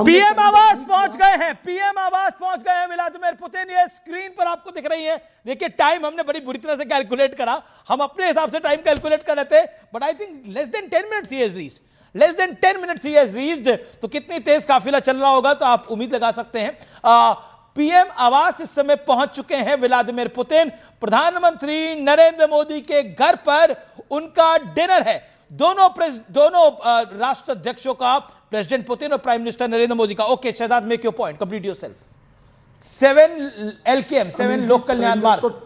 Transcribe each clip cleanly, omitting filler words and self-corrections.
PM आवास पहुंच गए हैं, पीएम आवास पहुंच गए हैं व्लादिमीर पुतिन। ये स्क्रीन पर आपको दिख रही है। देखिए टाइम हमने बड़ी बुरी तरह से कैलकुलेट करा, हम अपने हिसाब से टाइम कैलकुलेट कर रहे थे, but I think less than 10 minutes he has reached, less than 10 minutes he has reached. तो कितनी तेज काफिला चल रहा होगा तो आप उम्मीद लगा सकते हैं। पीएम आवास इस समय पहुंच चुके हैं व्लादिमीर पुतिन। प्रधानमंत्री नरेंद्र मोदी के घर पर उनका डिनर है। दोनों राष्ट्राध्यक्षों का, प्रेसिडेंट पुतिन और प्राइम मिनिस्टर नरेंद्र मोदी का। Okay Shahzad, make your point, complete yourself. 7 LKM, 7 लोक कल्याण मार्ग।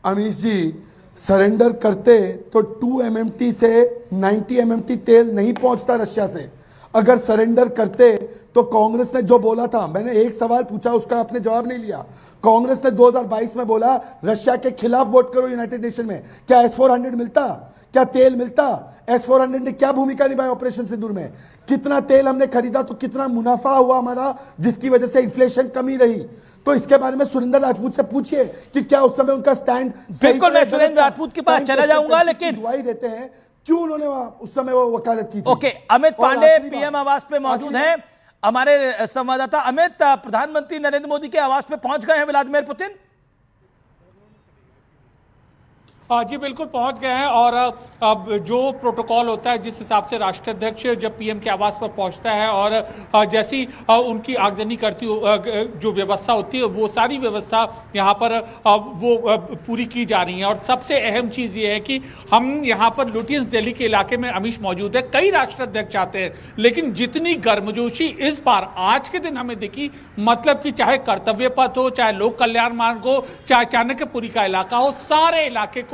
अमीश जी, सरेंडर करते तो 2 MMT से 90 MMT तेल नहीं पहुंचता रशिया से। अगर सरेंडर करते तो कांग्रेस ने जो बोला था, मैंने एक सवाल पूछा उसका आपने जवाब नहीं लिया। कांग्रेस ने 2022 में बोला रशिया के खिलाफ वोट करो यूनाइटेड नेशन में। क्या S-400 मिलता? क्या तेल मिलता? S-400 ने क्या भूमिका निभाई ऑपरेशन सिंदूर में? कितना तेल हमने खरीदा तो कितना मुनाफा हुआ हमारा, जिसकी वजह से इन्फ्लेशन कमी रही। तो इसके बारे में सुरेंद्र राजपूत से पूछिए कि क्या उस समय उनका स्टैंड। बिल्कुल, मैं सुरेंद्र राजपूत के पास चला जाऊंगा, लेकिन दुआई देते हैं क्यों उन्होंने उस समय वो वकालत की थी। ओके, अमित पांडे पीएम आवास पे मौजूद हैं, हमारे संवाददाता। अमित, प्रधानमंत्री नरेंद्र मोदी के आवास पे पहुंच गए हैं व्लादिमीर पुतिन? जी बिल्कुल पहुंच गए हैं। और अब जो प्रोटोकॉल होता है, जिस हिसाब से राष्ट्राध्यक्ष जब पीएम के आवास पर पहुंचता है और जैसी उनकी आगजनी करती जो व्यवस्था होती है, वो सारी व्यवस्था यहाँ पर वो पूरी की जा रही है। और सबसे अहम चीज़ ये है कि हम यहाँ पर लुटियंस दिल्ली के इलाके में अमीश मौजूद है। कई राष्ट्राध्यक्ष आते हैं, लेकिन जितनी गर्मजोशी इस बार आज के दिन हमें दिखी, मतलब कि चाहे कर्तव्य पथ हो, चाहे लोक कल्याण मार्ग हो, चाहे चाणक्यपुरी का इलाका हो, सारे इलाके को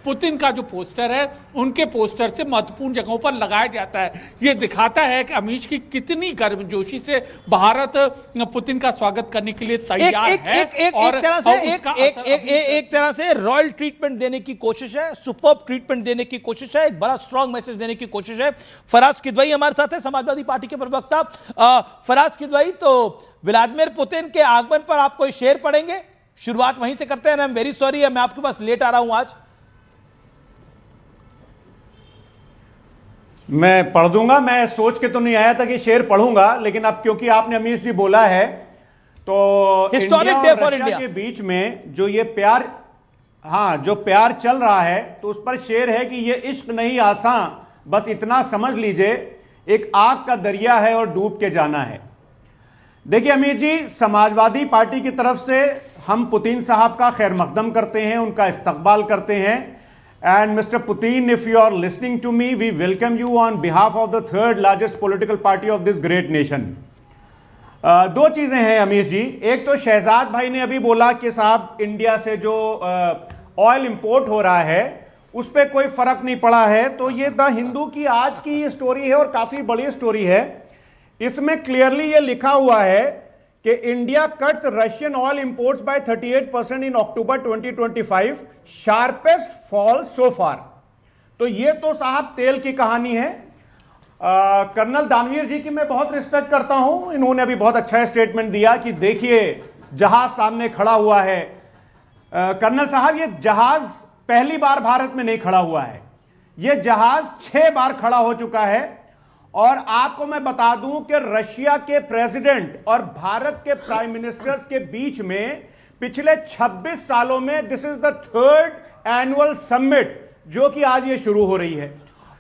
पुतिन का जो पोस्टर है, उनके पोस्टर से महत्वपूर्ण जगहों पर लगाया जाता है। यह दिखाता है कि अमीश की कितनी गर्मजोशी से भारत पुतिन का स्वागत करने के लिए तैयार है। एक तरह से रॉयल ट्रीटमेंट देने की कोशिश है, सुपर्ब ट्रीटमेंट देने की कोशिश है, एक बड़ा स्ट्रांग मैसेज देने की कोशिश है। फराज किदवई हमारे साथ है, समाजवादी पार्टी के प्रवक्ता। फराज किदवई, तो व्लादिमीर पुतिन के आगमन पर आप कोई शेर पढ़ेंगे? शुरुआत वहीं से करते हैं। आई एम वेरी सॉरी, मैं आपके पास लेट आ रहा हूं आज। मैं पढ़ दूंगा। मैं सोच के तो नहीं आया था कि शेर पढ़ूंगा, लेकिन अब क्योंकि आपने अमीश जी बोला है तो हिस्टोरिक डे फॉर इंडिया के बीच में जो ये प्यार, हाँ, जो प्यार चल रहा है, तो उस पर शेर है कि ये इश्क नहीं आसान, बस इतना समझ लीजिए एक आग का दरिया है और डूब के जाना है। देखिए अमीश जी, समाजवादी पार्टी की तरफ से हम पुतिन साहब का खैर मकदम करते हैं, उनका इस्तकबाल करते हैं। And Mr. Putin, if you are listening to me, we welcome you on behalf of the third largest political party of this great nation. दो चीजें हैं अमीश जी। एक तो शहजाद भाई ने अभी बोला कि साहब इंडिया से जो ऑयल इंपोर्ट हो रहा है उस पर कोई फर्क नहीं पड़ा है। तो ये द हिंदू की आज की ये स्टोरी है और काफी बड़ी स्टोरी है। इसमें क्लियरली ये लिखा हुआ है कि India cuts Russian oil imports by 38% in October 2025, sharpest fall so far. तो ये तो साहब तेल की कहानी है। कर्नल दानवीर जी की मैं बहुत रिस्पेक्ट करता हूं, इन्होंने अभी बहुत अच्छा स्टेटमेंट दिया कि देखिए जहाज सामने खड़ा हुआ है। कर्नल साहब, ये जहाज पहली बार भारत में नहीं खड़ा हुआ है, ये जहाज 6 बार खड़ा हो चुका है। और आपको मैं बता दूं कि रशिया के प्रेसिडेंट और भारत के प्राइम मिनिस्टर्स के बीच में पिछले 26 सालों में this is the 3rd annual summit जो कि आज ये शुरू हो रही है।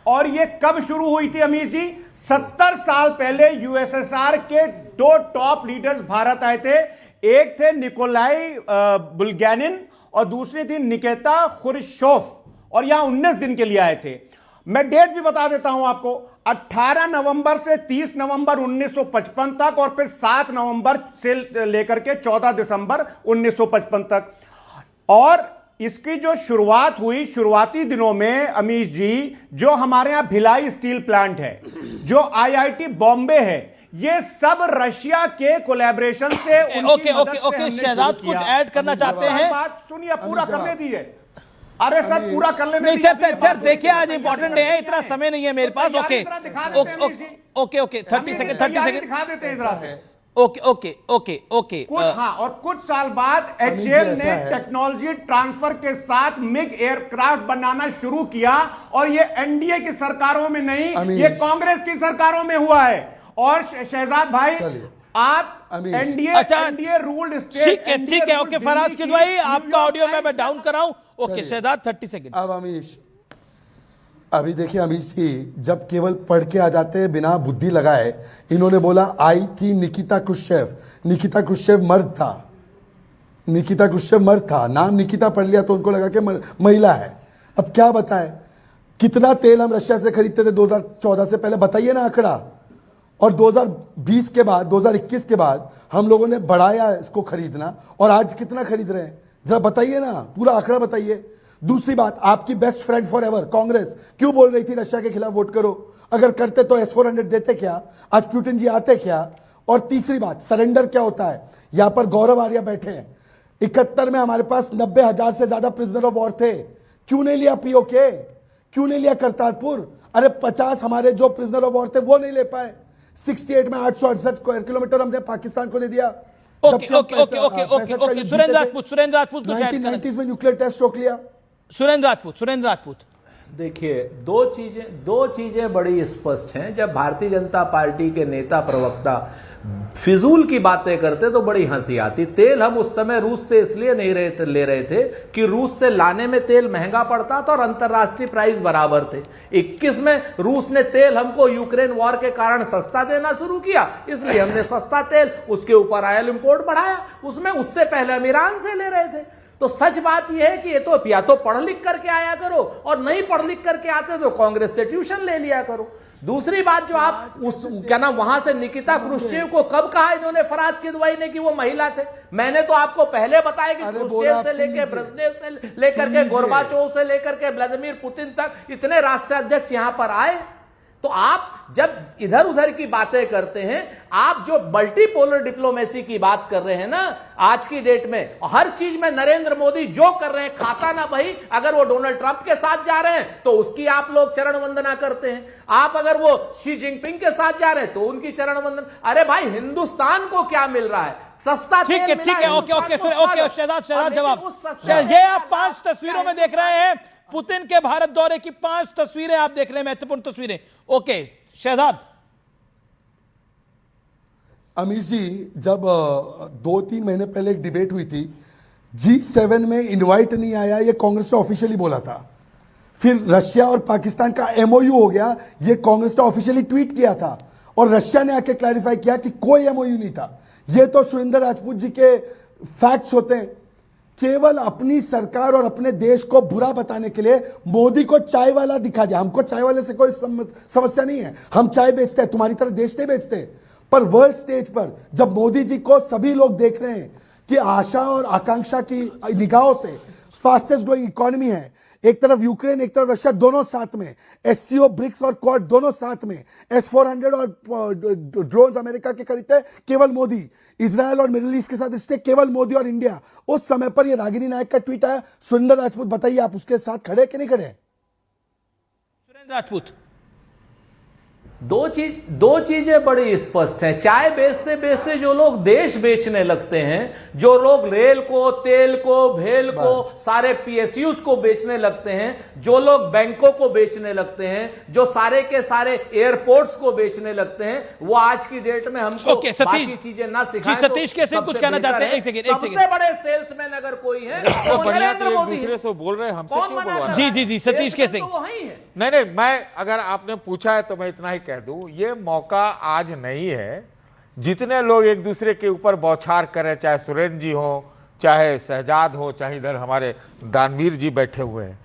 और ये कब शुरू हुई थी अमीश जी? 70 साल पहले यूएसएसआर के 2 टॉप लीडर्स भारत आए थे। एक थे निकोलाई बुल्गैनिन और दूसरी थी निकिता खुरुश्चोव, और यहां 19 दिन के लिए आए थे। मैं डेट भी बता देता हूं आपको, 18 नवंबर से 30 नवंबर 1955 तक, और फिर 7 नवंबर से लेकर के 14 दिसंबर 1955 तक। और इसकी जो शुरुआत हुई, शुरुआती दिनों में अमीश जी, जो हमारे यहां भिलाई स्टील प्लांट है, जो IIT बॉम्बे है, ये सब रशिया के कोलैबोरेशन से ओके शहजाद कुछ ऐड करना चाहते हैं? बात सुनिए, पूरा करने दीजिए। अरे सर पूरा कर लेने नहीं सर, देखिए आज इंपॉर्टेंट डे है, इतना समय नहीं है मेरे पास। ओके 30 सेकंड दिखा देते हैं जरा से। ओके। हाँ, और कुछ साल बाद HAL ने टेक्नोलॉजी ट्रांसफर के साथ मिग एयरक्राफ्ट बनाना शुरू किया, और ये NDA की सरकारों में नहीं, ये कांग्रेस की सरकारों में हुआ है। और शहजाद भाई, चलिए। आप अमीश। एनडीए रूल्ड स्टेट, ठीक है, ओके फराज किदवई, आपका ऑडियो में डाउन कराऊं। ओके चलिए। शहजाद 30 सेकंड। अब अमीश, अभी देखिए अमीश जी, जब केवल पढ़ के आ जाते हैं बिना बुद्धि लगाए, इन्होंने बोला आई थी निकिता क्रुश्चेव। निकिता क्रुश्चेव मर्द था, निकिता क्रुश्चेव मर्द था, नाम निकिता पढ़ लिया तो उनको लगा कि महिला है। अब क्या बताएं, कितना तेल हम रशिया से खरीदते थे 2014 से पहले, बताइए ना आंकड़ा। और 2020 के बाद, 2021 के बाद हम लोगों ने बढ़ाया इसको खरीदना, और आज कितना खरीद रहे हैं जरा बताइए ना, पूरा आंकड़ा बताइए। दूसरी बात, आपकी best friend for ever Congress क्यों बोल रही थी रशिया के खिलाफ वोट करो? अगर करते तो S-400 देते क्या? आज पुतिन जी आते क्या? और तीसरी बात, सरेंडर क्या होता है? यहां पर गौरव आर्या बैठे हैं, 71 में हमारे पास 90,000 से ज्यादा प्रिजनर ऑफ वॉर थे, क्यों नहीं लिया पीओके? क्यों नहीं लिया करतारपुर? अरे 50 हमारे जो प्रिजनर ऑफ वॉर थे वो नहीं ले पाए। 68 में 868 स्क्वायर किलोमीटर हमने पाकिस्तान को दे दिया। ओके सुरेंद्र राजपूत को शायद 1990s में न्यूक्लियर टेस्ट रोक लिया। सुरेंद्र राजपूत देखिए, दो चीजें बड़ी स्पष्ट हैं। जब भारतीय जनता पार्टी के नेता प्रवक्ता फिजूल की बातें करते तो बड़ी हंसी आती। तेल हम उस समय रूस से इसलिए नहीं ले रहे थे कि रूस से लाने में तेल महंगा पड़ता था और अंतरराष्ट्रीय प्राइस बराबर थे। 21 में रूस ने तेल हमको यूक्रेन वॉर के कारण सस्ता देना शुरू किया, इसलिए हमने सस्ता तेल, उसके ऊपर ऑयल इंपोर्ट बढ़ाया। उससे पहले हम ईरान से ले रहे थे। तो सच बात यह है कि ये तो या तो पढ़ लिख करके आया करो, और नहीं पढ़ लिख करके आते तो कांग्रेस से ट्यूशन ले लिया करो। दूसरी बात, जो आप क्या नाम वहां से निकिता क्रुश्चेव को कब कहा इन्होंने, फराज किदवई ने, कि वो महिला थे? मैंने तो आपको पहले बताया कि क्रुश्चेव से लेकर ब्रेजनेव से लेकर के गोर्बाचोव से लेकर के व्लादिमीर पुतिन तक इतने राष्ट्राध्यक्ष यहां पर आए। तो आप जब इधर उधर की बातें करते हैं, आप जो मल्टीपोलर डिप्लोमेसी की बात कर रहे हैं ना आज की डेट में, हर चीज में नरेंद्र मोदी जो कर रहे हैं खाता ना भाई। अगर वो डोनाल्ड ट्रंप के साथ जा रहे हैं तो उसकी आप लोग चरण वंदना करते हैं, आप अगर वो शी जिनपिंग के साथ जा रहे हैं तो उनकी चरण वंदन। अरे भाई, हिंदुस्तान को क्या मिल रहा है? सस्ता तेल मिला है। ठीक है, ओके शहजाद जवाब। ये आप 5 तस्वीरों में देख रहे हैं पुतिन के भारत दौरे की 5 तस्वीरें आप देख रहे हैं, महत्वपूर्ण तस्वीरें। ओके शहजाद। अमीश जी, जब 2-3 महीने पहले एक डिबेट हुई थी, G7 में इनवाइट नहीं आया, ये कांग्रेस ने ऑफिशियली बोला था। फिर रशिया और पाकिस्तान का MOU हो गया, ये कांग्रेस ने ऑफिशियली ट्वीट किया था, और रशिया ने आके क्लैरिफाई किया कि कोई MOU नहीं था। ये तो सुरेंद्र राजपूत जी के फैक्ट्स होते हैं। केवल अपनी सरकार और अपने देश को बुरा बताने के लिए मोदी को चाय वाला दिखा दिया। हमको चाय वाले से कोई समस्या नहीं है, हम चाय बेचते हैं, तुम्हारी तरह देश नहीं बेचते। पर वर्ल्ड स्टेज पर जब मोदी जी को सभी लोग देख रहे हैं कि आशा और आकांक्षा की निगाहों से फास्टेस्ट ग्रोइंग इकोनॉमी है, एक तरफ यूक्रेन एक तरफ रशिया, दोनों साथ में, SCO, ब्रिक्स और क्वाड दोनों साथ में, S-400 और ड्रोन्स अमेरिका के खरीदते केवल मोदी, इजराइल और मिडिल ईस्ट के साथ रिश्ते केवल मोदी और इंडिया। उस समय पर यह रागिनी नायक का ट्वीट आया। सुरेंद्र राजपूत, बताइए आप उसके साथ खड़े कि नहीं खड़े? सुरेंद्र राजपूत, दो चीजें बड़ी स्पष्ट हैं। चाय बेचते बेचते जो लोग देश बेचने लगते हैं, जो लोग रेल को, तेल को, भेल को, सारे PSUs को बेचने लगते हैं, जो लोग बैंकों को बेचने लगते हैं, जो सारे के सारे एयरपोर्ट्स को बेचने लगते हैं, वो आज की डेट में हमको बाकी चीजें ना सिखाएं। सतीश के सिंह कुछ कहना चाहते हैं? एक सेकंड। सबसे बड़े सेल्समैन अगर कोई है तो नरेंद्र मोदी है। से बोल रहे हैं, हमसे क्यों बोलवा? जी सतीश के सिंह। नहीं, मैं अगर आपने पूछा है तो मैं इतना ही कह दूं, ये मौका आज नहीं है। जितने लोग एक दूसरे के ऊपर बौछार करें, चाहे सुरेंद्र जी हो, चाहे शहजाद हो, चाहे इधर हमारे दानवीर जी बैठे हुए हैं,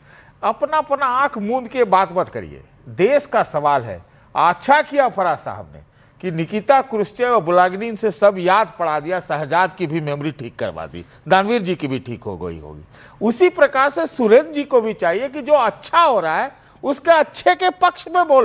अपना अपना आंख मूंद के बात मत करिए। देश का सवाल है। अच्छा किया फराज साहब ने कि निकिता क्रुश्चेव और बुलागनिन से सब याद पड़ा दिया, शहजाद की भी मेमोरी ठीक करवा दी, दानवीर जी की भी ठीक हो गई होगी। उसी प्रकार से सुरेंद्र जी को भी चाहिए कि जो अच्छा हो रहा है उसके अच्छे के पक्ष में बोल।